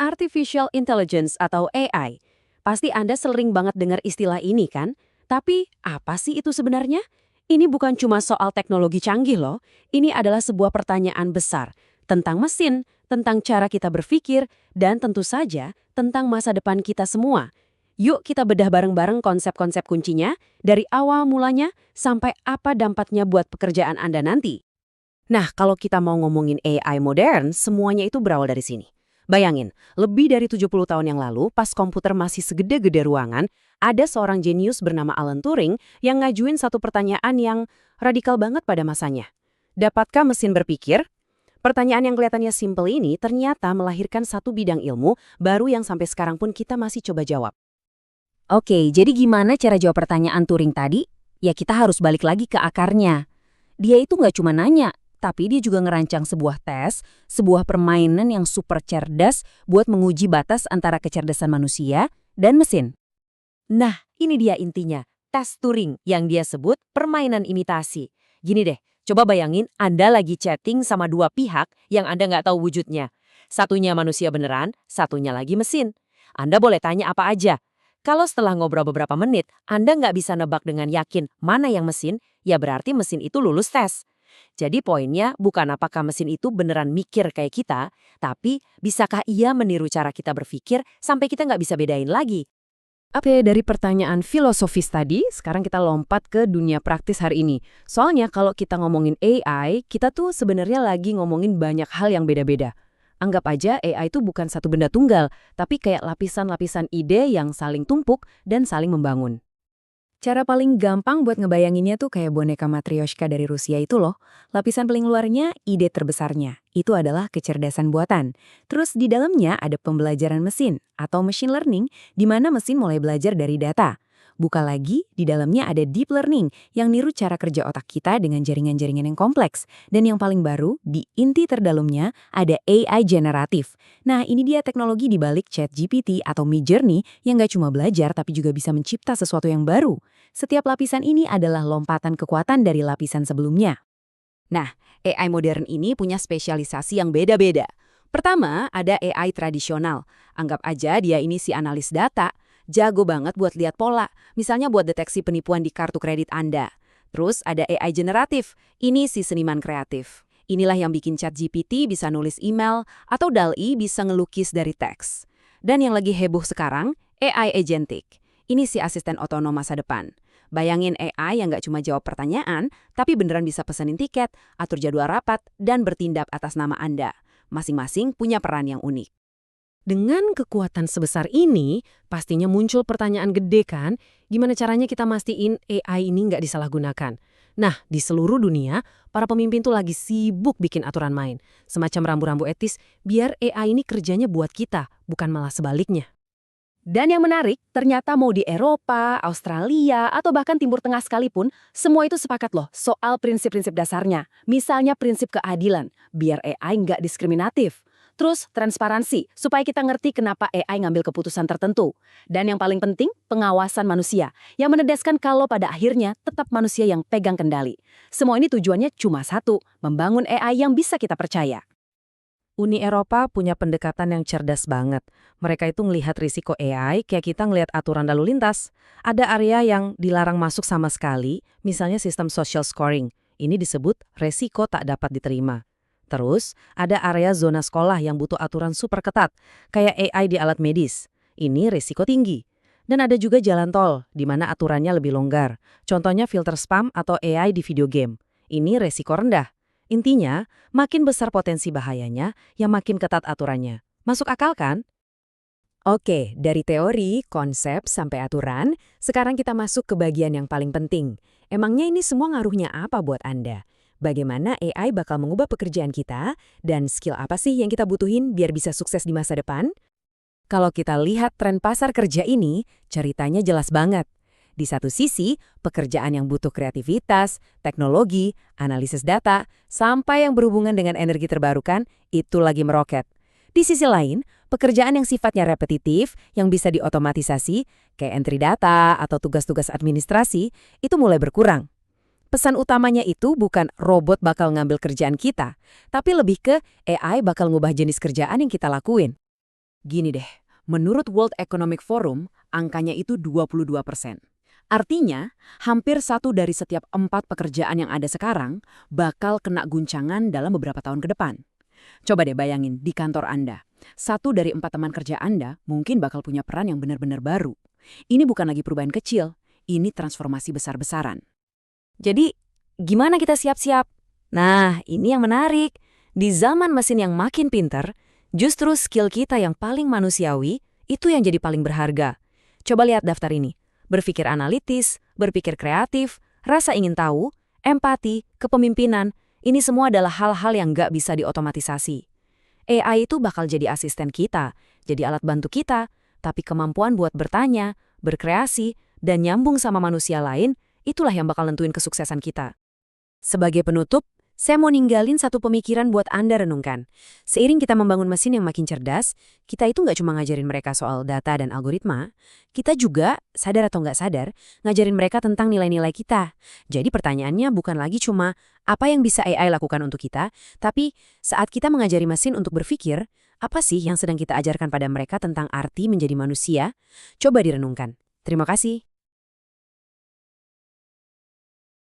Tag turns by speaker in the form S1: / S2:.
S1: Artificial Intelligence atau AI. Pasti Anda sering banget dengar istilah ini kan? Tapi apa sih itu sebenarnya? Ini bukan cuma soal teknologi canggih loh. Ini adalah sebuah pertanyaan besar tentang mesin, tentang cara kita berpikir, dan tentu saja tentang masa depan kita semua. Yuk kita bedah bareng-bareng konsep-konsep kuncinya, dari awal mulanya sampai apa dampaknya buat pekerjaan Anda nanti. Nah, kalau kita mau ngomongin AI modern, semuanya itu berawal dari sini. Bayangin, lebih dari 70 tahun yang lalu, pas komputer masih segede-gede ruangan, ada seorang jenius bernama Alan Turing yang ngajuin satu pertanyaan yang radikal banget pada masanya. Dapatkah mesin berpikir? Pertanyaan yang kelihatannya simpel ini ternyata melahirkan satu bidang ilmu baru yang sampai sekarang pun kita masih coba jawab. Oke, jadi gimana cara jawab pertanyaan Turing tadi? Ya kita harus balik lagi ke akarnya. Dia itu nggak cuma nanya, tapi dia juga ngerancang sebuah tes, sebuah permainan yang super cerdas buat menguji batas antara kecerdasan manusia dan mesin. Nah, ini dia intinya, tes Turing yang dia sebut permainan imitasi. Gini deh, coba bayangin Anda lagi chatting sama dua pihak yang Anda nggak tahu wujudnya. Satunya manusia beneran, satunya lagi mesin. Anda boleh tanya apa aja. Kalau setelah ngobrol beberapa menit, Anda nggak bisa nebak dengan yakin mana yang mesin, ya berarti mesin itu lulus tes. Jadi poinnya bukan apakah mesin itu beneran mikir kayak kita, tapi bisakah ia meniru cara kita berpikir sampai kita nggak bisa bedain lagi. Oke, dari pertanyaan filosofis tadi, sekarang kita lompat ke dunia praktis hari ini. Soalnya kalau kita ngomongin AI, kita tuh sebenarnya lagi ngomongin banyak hal yang beda-beda. Anggap aja AI itu bukan satu benda tunggal, tapi kayak lapisan-lapisan ide yang saling tumpuk dan saling membangun. Cara paling gampang buat ngebayanginnya tuh kayak boneka Matryoshka dari Rusia itu loh. Lapisan paling luarnya, ide terbesarnya. Itu adalah kecerdasan buatan. Terus di dalamnya ada pembelajaran mesin atau machine learning, di mana mesin mulai belajar dari data. Buka lagi, di dalamnya ada deep learning yang niru cara kerja otak kita dengan jaringan-jaringan yang kompleks. Dan yang paling baru, di inti terdalamnya ada AI generatif. Nah, ini dia teknologi di balik ChatGPT atau Midjourney yang nggak cuma belajar tapi juga bisa mencipta sesuatu yang baru. Setiap lapisan ini adalah lompatan kekuatan dari lapisan sebelumnya. Nah, AI modern ini punya spesialisasi yang beda-beda. Pertama, ada AI tradisional. Anggap aja dia ini si analis data. Jago banget buat lihat pola, misalnya buat deteksi penipuan di kartu kredit Anda. Terus ada AI generatif, ini si seniman kreatif. Inilah yang bikin ChatGPT bisa nulis email atau DALL-E bisa ngelukis dari teks. Dan yang lagi heboh sekarang, AI agentic. Ini si asisten otonom masa depan. Bayangin AI yang nggak cuma jawab pertanyaan, tapi beneran bisa pesenin tiket, atur jadwal rapat, dan bertindak atas nama Anda. Masing-masing punya peran yang unik. Dengan kekuatan sebesar ini, pastinya muncul pertanyaan gede kan, gimana caranya kita mastiin AI ini nggak disalahgunakan? Nah, di seluruh dunia, para pemimpin tuh lagi sibuk bikin aturan main, semacam rambu-rambu etis, biar AI ini kerjanya buat kita, bukan malah sebaliknya. Dan yang menarik, ternyata mau di Eropa, Australia, atau bahkan Timur Tengah sekalipun, semua itu sepakat loh soal prinsip-prinsip dasarnya. Misalnya prinsip keadilan, biar AI nggak diskriminatif. Terus transparansi, supaya kita ngerti kenapa AI ngambil keputusan tertentu. Dan yang paling penting, pengawasan manusia, yang menegaskan kalau pada akhirnya tetap manusia yang pegang kendali. Semua ini tujuannya cuma satu, membangun AI yang bisa kita percaya. Uni Eropa punya pendekatan yang cerdas banget. Mereka itu ngelihat risiko AI kayak kita ngelihat aturan lalu lintas. Ada area yang dilarang masuk sama sekali, misalnya sistem social scoring. Ini disebut resiko tak dapat diterima. Terus, ada area zona sekolah yang butuh aturan super ketat, kayak AI di alat medis. Ini risiko tinggi. Dan ada juga jalan tol, di mana aturannya lebih longgar. Contohnya filter spam atau AI di video game. Ini risiko rendah. Intinya, makin besar potensi bahayanya, yang makin ketat aturannya. Masuk akal kan? Oke, dari teori, konsep, sampai aturan, sekarang kita masuk ke bagian yang paling penting. Emangnya ini semua ngaruhnya apa buat Anda? Bagaimana AI bakal mengubah pekerjaan kita, dan skill apa sih yang kita butuhin biar bisa sukses di masa depan? Kalau kita lihat tren pasar kerja ini, ceritanya jelas banget. Di satu sisi, pekerjaan yang butuh kreativitas, teknologi, analisis data, sampai yang berhubungan dengan energi terbarukan, itu lagi meroket. Di sisi lain, pekerjaan yang sifatnya repetitif, yang bisa diotomatisasi, kayak entry data atau tugas-tugas administrasi, itu mulai berkurang. Pesan utamanya itu bukan robot bakal ngambil kerjaan kita, tapi lebih ke AI bakal ngubah jenis kerjaan yang kita lakuin.
S2: Gini deh, menurut World Economic Forum, angkanya itu 22%. Artinya, hampir 1 dari setiap 4 pekerjaan yang ada sekarang bakal kena guncangan dalam beberapa tahun ke depan. Coba deh bayangin di kantor Anda. 1 dari 4 teman kerja Anda mungkin bakal punya peran yang benar-benar baru. Ini bukan lagi perubahan kecil, ini transformasi besar-besaran.
S3: Jadi, gimana kita siap-siap? Nah, ini yang menarik. Di zaman mesin yang makin pinter, justru skill kita yang paling manusiawi itu yang jadi paling berharga. Coba lihat daftar ini. Berpikir analitis, berpikir kreatif, rasa ingin tahu, empati, kepemimpinan, ini semua adalah hal-hal yang nggak bisa diotomatisasi. AI itu bakal jadi asisten kita, jadi alat bantu kita, tapi kemampuan buat bertanya, berkreasi, dan nyambung sama manusia lain, itulah yang bakal nentuin kesuksesan kita. Sebagai penutup, saya mau ninggalin satu pemikiran buat Anda renungkan. Seiring kita membangun mesin yang makin cerdas, kita itu nggak cuma ngajarin mereka soal data dan algoritma, kita juga, sadar atau nggak sadar, ngajarin mereka tentang nilai-nilai kita. Jadi pertanyaannya bukan lagi cuma apa yang bisa AI lakukan untuk kita, tapi saat kita mengajari mesin untuk berpikir, apa sih yang sedang kita ajarkan pada mereka tentang arti menjadi manusia? Coba direnungkan. Terima kasih.